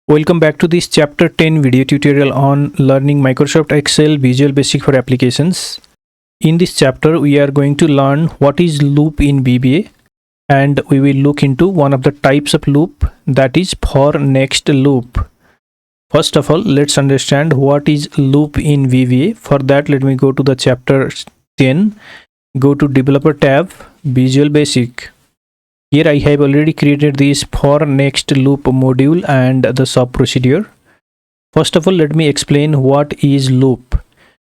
Welcome back to this chapter 10 video tutorial on learning Microsoft Excel Visual Basic for applications. In this chapter, we are going to learn what is loop in VBA, and we will look into one of the types of loop, that is for next loop. First of all, let's understand what is loop in VBA. For that, let me go to the chapter 10, go to Developer tab, Visual Basic. Here I have already created this for next loop module and the sub procedure. First of all, let me explain what is loop.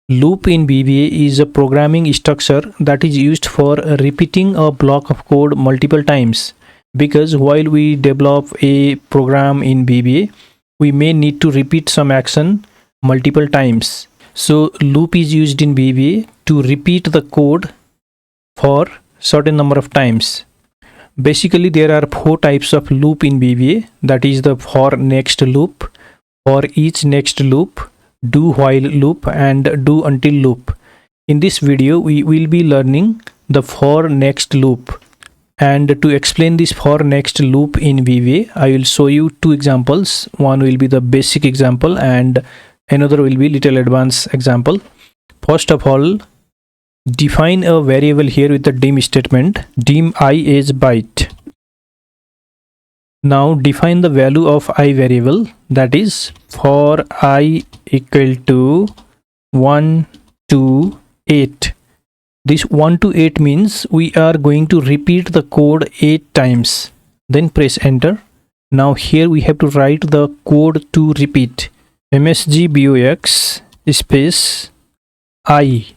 Loop in VBA is a programming structure that is used for repeating a block of code multiple times, because while we develop a program in VBA, we may need to repeat some action multiple times. So loop is used in VBA to repeat the code for certain number of times. Basically, there are four types of loop in VBA, that is the for next loop, for each next loop, do while loop, and do until loop. In this video, we will be learning the for next loop. And to explain this for next loop in VBA, I will show you two examples. One will be the basic example and another will be little advanced example. First of all, define a variable here with the dim statement, dim I as byte. Now define the value of I variable, that is for I equal to 1 to 8. This 1 to 8 means we are going to repeat the code 8 times. Then press enter. Now here we have to write the code to repeat. msgbox space I.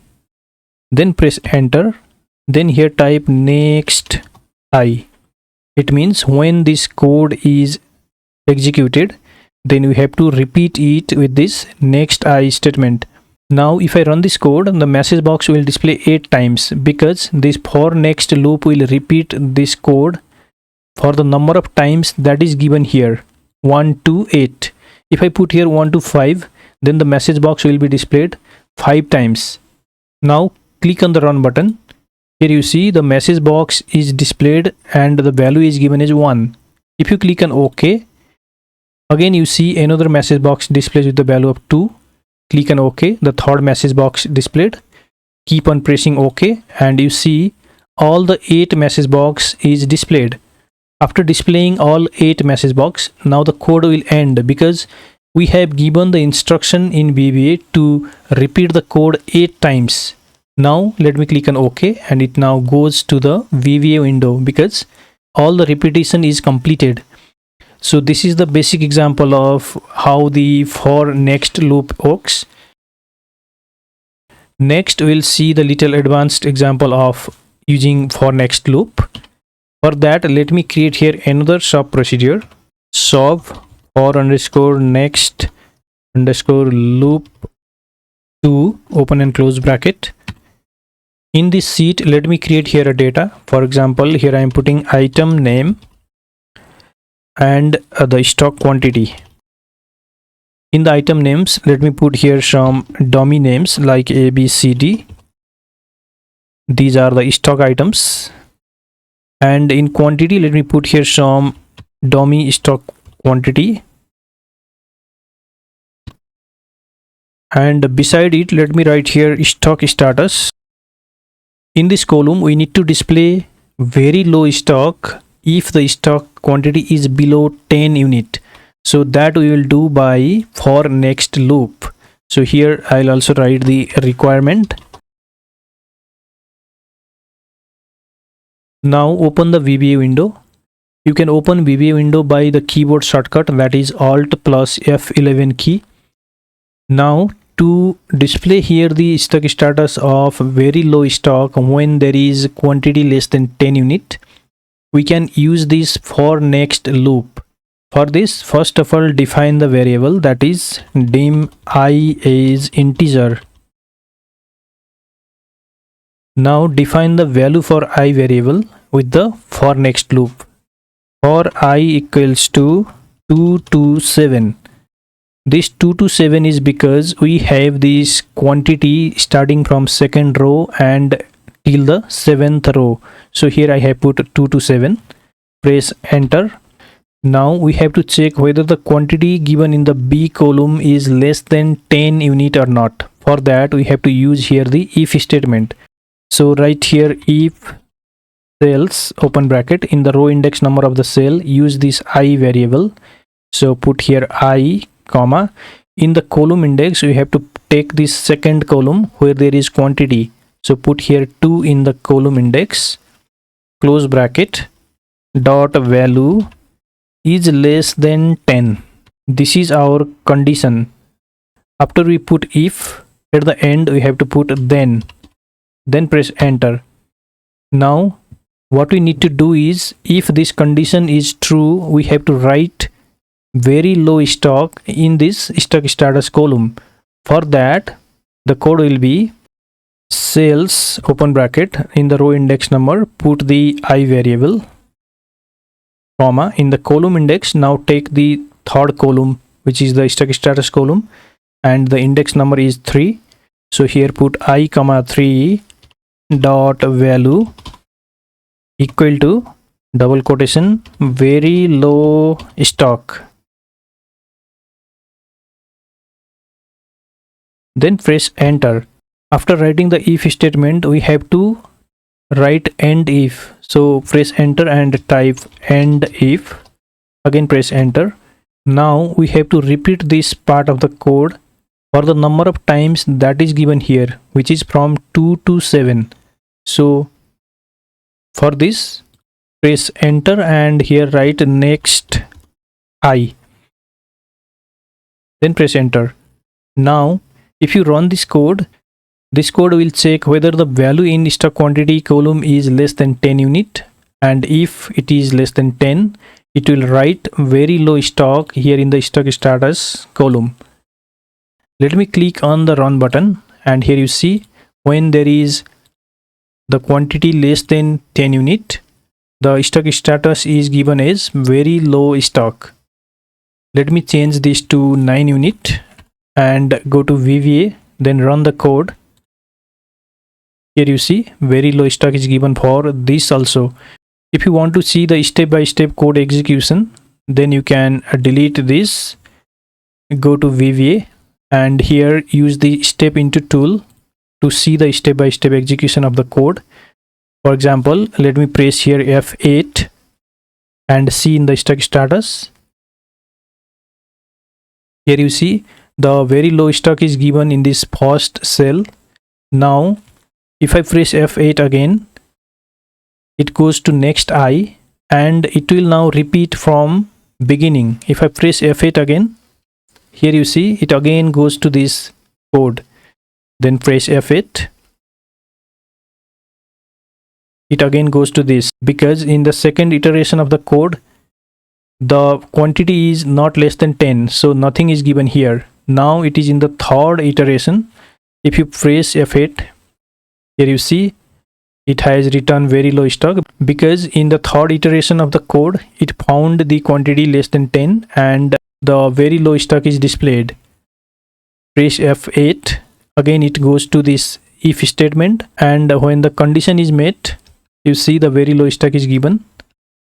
Then press enter. Then here type next I. It means when this code is executed, then we have to repeat it with this next I statement. Now if I run this code, the message box will display 8 times, because this for next loop will repeat this code for the number of times that is given here, 1 to 8. If I put here 1 to 5, then the message box will be displayed 5 times. Now click on the run button. Here you see the message box is displayed and the value is given as 1. If you click on OK, again you see another message box displays with the value of 2. Click on OK, the third message box displayed. Keep on pressing OK and you see all the 8 message box is displayed. After displaying all 8 message box, now the code will end, because we have given the instruction in VBA to repeat the code 8 times. Now let me click on OK and it now goes to the VBA window, because all the repetition is completed. So this is the basic example of how the for next loop works. Next we'll see the little advanced example of using for next loop. For that, let me create here another sub procedure, sub for underscore next underscore loop 2 open and close bracket. In this sheet, let me create here a data. For example, here I am putting item name and the stock quantity. In the item names, let me put here some dummy names like A, B, C, D. These are the stock items. And in quantity, let me put here some dummy stock quantity. And beside it, let me write here stock status. In this column, we need to display very low stock if the stock quantity is below 10 unit. So that we will do by for next loop. So here I'll also write the requirement. Now open the VBA window. You can open VBA window by the keyboard shortcut, that is Alt plus F11 key. Now to display here the stock status of very low stock when there is quantity less than 10 unit, we can use this for next loop. For this, first of all, define the variable, that is dim I as integer. Now define the value for I variable with the for next loop. For I equals to 2 to 7. This 2 to 7 is because we have this quantity starting from second row and till the 7th row. So here I have put 2 to 7. Press enter. Now we have to check whether the quantity given in the B column is less than 10 unit or not. For that we have to use here the if statement. So write here if cells open bracket in the row index number of the cell, use this I variable. So put here I comma, in the column index we have to take this second column where there is quantity. So put here 2 in the column index, close bracket, dot value is less than 10. This is our condition. After we put if, at the end we have to put then press enter. Now what we need to do is, if this condition is true, we have to write very low stock in this stock status column. For that the code will be cells open bracket in the row index number, put the I variable comma, in the column index now take the third column which is the stock status column and the index number is 3. So here put I comma 3 dot value equal to double quotation very low stock. Then press enter. After writing the if statement we have to write end if. So press enter and type end if, again press enter. Now we have to repeat this part of the code for the number of times that is given here, which is from 2 to 7. So for this press enter and here write next I, then press enter. Now if you run this code will check whether the value in stock quantity column is less than 10 unit, and if it is less than 10 it will write very low stock here in the stock status column. Let me click on the run button and here you see when there is the quantity less than 10 unit, the stock status is given as very low stock. Let me change this to 9 unit and go to VBA, then run the code. Here you see very low stock is given for this also. If you want to see the step-by-step code execution, then you can delete this, go to VBA and here use the step into tool to see the step-by-step execution of the code. For example, let me press here F8 and see in the stock status. Here you see the very low stock is given in this first cell. Now if I press F8 again, it goes to next I and it will now repeat from beginning. If I press F8 again, here you see it again goes to this code, then press F8, it again goes to this, because in the second iteration of the code the quantity is not less than 10, so nothing is given here. Now it is in the third iteration. If you press F8, here you see it has returned very low stock, because in the third iteration of the code it found the quantity less than 10 and the very low stock is displayed. Press F8, again it goes to this if statement, and when the condition is met you see the very low stock is given.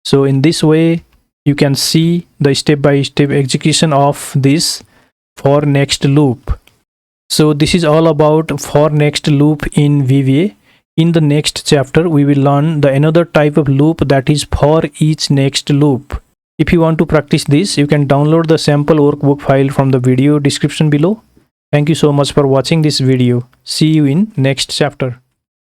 So in this way you can see the step-by-step execution of this for next loop. So this is all about for next loop in VBA. In the next chapter we will learn the another type of loop, that is for each next loop. If you want to practice this, you can download the sample workbook file from the video description below. Thank you so much for watching this video. See you in next chapter.